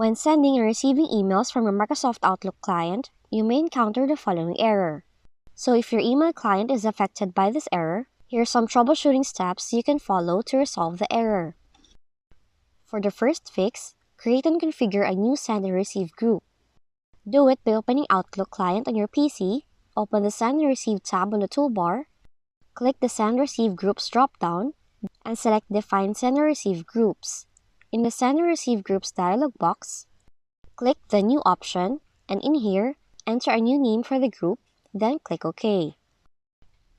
When sending and receiving emails from your Microsoft Outlook client, you may encounter the following error. So if your email client is affected by this error, here are some troubleshooting steps you can follow to resolve the error. For the first fix, create and configure a new Send and Receive group. Do it by opening Outlook client on your PC, open the Send and Receive tab on the toolbar, click the Send and Receive Groups drop-down, and select Define Send and Receive Groups. In the Send and Receive Groups dialog box, click the New option, and in here, enter a new name for the group, then click OK.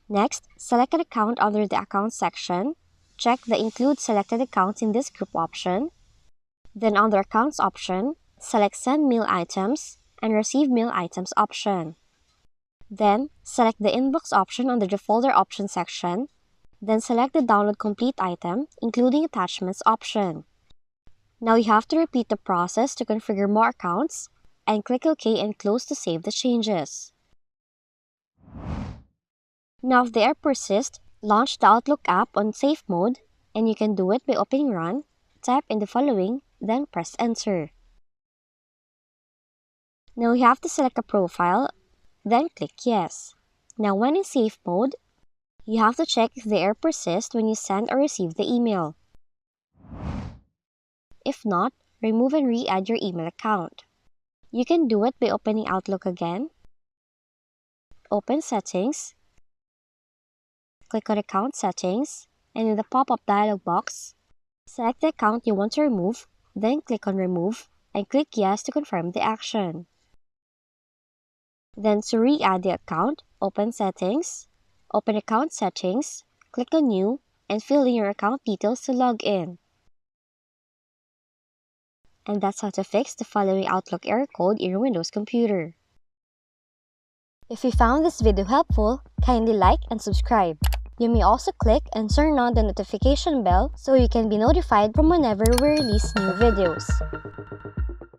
Next, select an account under the Accounts section, check the Include Selected Accounts in this group option, then under Accounts option, select Send Mail Items and Receive Mail Items option. Then, select the Inbox option under the Folder Options section, then select the Download Complete item, including Attachments option. Now you have to repeat the process to configure more accounts, and click OK and close to save the changes. Now if the error persists, launch the Outlook app on safe mode, and you can do it by opening Run, type in the following, then press Enter. Now you have to select a profile, then click Yes. Now when in safe mode, you have to check if the error persists when you send or receive the email. If not, remove and re-add your email account. You can do it by opening Outlook again, open Settings, click on Account Settings, and in the pop-up dialog box, select the account you want to remove, then click on Remove, and click Yes to confirm the action. Then to re-add the account, open Settings, open Account Settings, click on New, and fill in your account details to log in. And that's how to fix the following Outlook error code in your Windows computer. If you found this video helpful, kindly like and subscribe. You may also click and turn on the notification bell so you can be notified from whenever we release new videos.